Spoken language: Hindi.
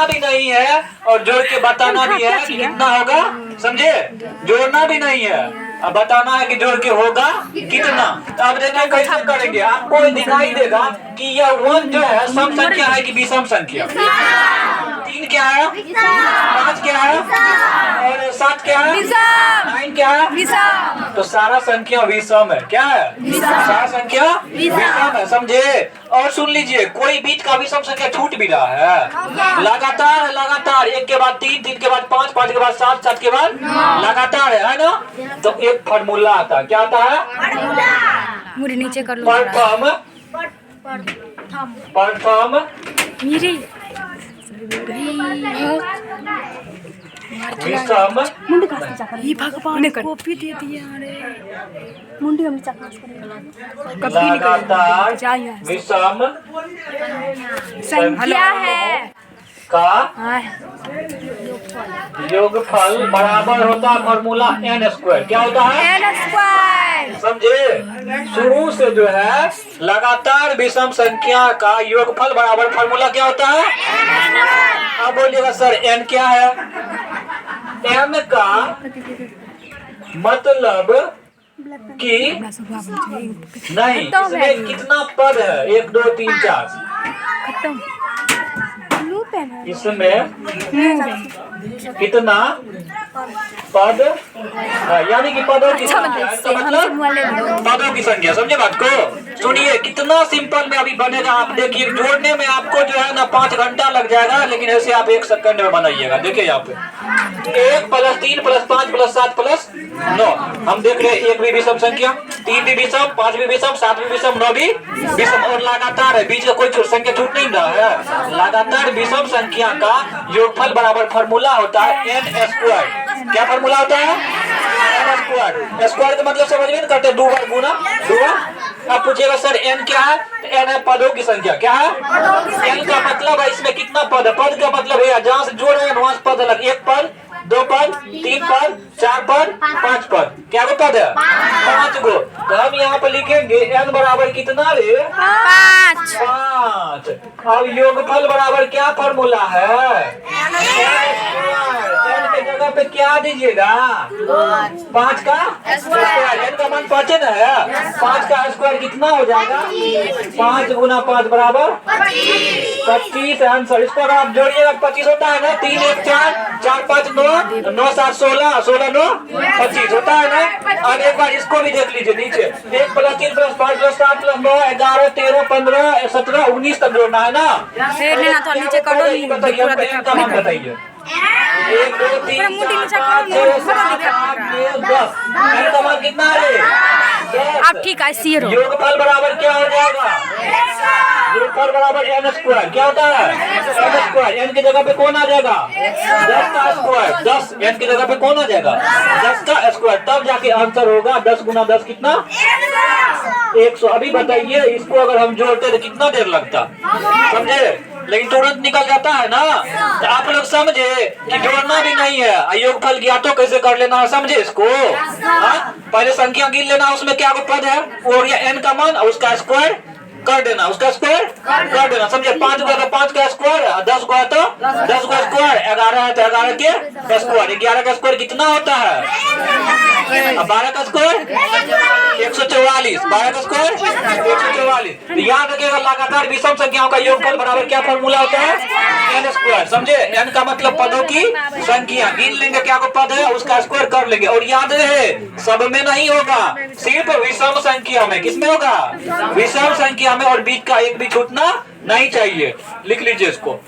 जोड़ना भी नहीं है और जोड़ के बताना भी है कि कितना होगा, समझे? जोड़ना भी नहीं है, अब बताना है कि जोड़ के होगा कितना। तो अब देखिए कैसे करेंगे, आपको दिखाई देगा कि यह 1 जो है सम संख्या है कि विषम संख्या। 3 क्या है, 5 क्या है, और 7 क्या है, 9 क्या है। तो सारा संख्या विषम है। क्या है? सारा संख्या विषम है, समझे? और सुन लीजिए, कोई बीच का विषम संख्या छूट भी रहा है, लगातार लगातार 1 के बाद 3, 3 के बाद 5, 5 के बाद 7, 7 के बाद लगातार है ना। तो एक फार्मूला आता है, क्या आता है? मुझे नीचे कर लो। परफॉर्म मेरी विषम ये भगवान कॉपी दे दिया। अरे मुंडी हम लगातार विषम संख्या है का योगफल बराबर होता है फॉर्मूला n²। क्या होता है? n²। समझे? शुरू से जो है लगातार विषम संख्या का योगफल बराबर फॉर्मूला क्या होता है? अब बोलिएगा सर n क्या है? n का मतलब कि नहीं, इसमें कितना पद है? 1 2 3 4। खत्म। इसमें कितना पद है, यानी कि पदों की संख्या। इसका मतलब पदों की संख्या, समझे बात को? सुनिए कितना सिंपल में अभी बनेगा। आप देखिए, जोड़ने में आपको जो है ना 5 घंटा लग जाएगा, लेकिन ऐसे आप 1 सेकंड में बनाइएगा। देखिए यहाँ पे 1 + 3 + 5 + 7 + 9। हम देख रहे हैं 1 भी विषम संख्या, 3 भी विषम, 5 भी विषम, 7 भी विषम, 9 भी विषम, और लगातार है, बीच का कोई संख्या छूट नहीं रहा है। लगातार विषम संख्या का योगफल बराबर फॉर्मूला होता है n²। क्या फॉर्मूला होता है? n²। स्क्वायर का मतलब समझ में करते 2 बार गुना 2 बार। आप पूछिएगा सर n क्या है? n है पदों की संख्या। क्या है? n का मतलब है इसमें कितना पद है। पद का मतलब है जहाँ से जोड़ रहे हैं वहां से पद अलग। 1 पद, 2 पद, 3 पद, 4 पद, 5 पद। क्या को पद है? 5 गो। तो हम यहाँ पर लिखेंगे n बराबर कितना रे? 5। 5। अब योगफल बराबर क्या फॉर्मूला है? n के जगह पे क्या दीजिएगा? 5 का स्क्वायर। n का मान 5 ना है। 5 का स्क्वायर कितना हो जाएगा? 5 गुना 5 बराबर 25 आंसर। इसको अगर आप जोड़िएगा 25 होता है ना। 3 1 4, 4 5 9, 9 7 16, 16 9 25 होता है ना। अब एक बार इसको भी देख लीजिए नीचे। 1 + 3 + 5 + 7 + 9 11 13 15 17 19 तक जोड़ना है ना। तो नीचे कर दो। बताइए का मान बताइए। 1 2 3 4 5 6 7 8 9 10। n का मान कितना है? 10। आप ठीक है सी योगफल बराबर क्या हो जाएगा? योगफल बराबर n²। क्या होता है? n²। n की जगह पे कौन आ जाएगा? 10 का स्क्वायर। 10 n की जगह पे कौन आ जाएगा? 10 का स्क्वायर। तब जाके आंसर होगा 10 गुना 10 कितना? 100। अभी बताइए इसको अगर हम जोड़ते तो कितना देर लगता? समझे? लेकिन तुरंत निकल जाता है ना। तो आप लोग समझे कि जोड़ना भी नहीं है, योगफल ज्ञातो कैसे कर लेना है, समझे इसको? पहले संख्या गिन लेना, उसमें क्या पद है वो n का मान, उसका स्क्वायर कर देना, उसका स्क्वायर कर देना, समझे? 5 को तो 5 का स्क्वायर, 10 को तो 10 का स्क्वायर, 11 है तो 11 के स्क्वायर। 11 का स्क्वायर कितना होता है? 12 का स्क्वायर 144। 12 का स्क्वायर 144। याद रखिएगा लगातार विषम संख्याओं का योगफल बराबर क्या फॉर्मूला होता है? n²। समझे? n का मतलब पदों की संख्या। गिन लेंगे क्या को पद है, उसका स्क्वायर कर लेंगे। और याद रहे सब में नहीं होगा, सिर्फ विषम संख्या में। किसमें होगा? विषम संख्या में। और बीच का एक भी छूटना नहीं चाहिए। लिख लीजिए इसको।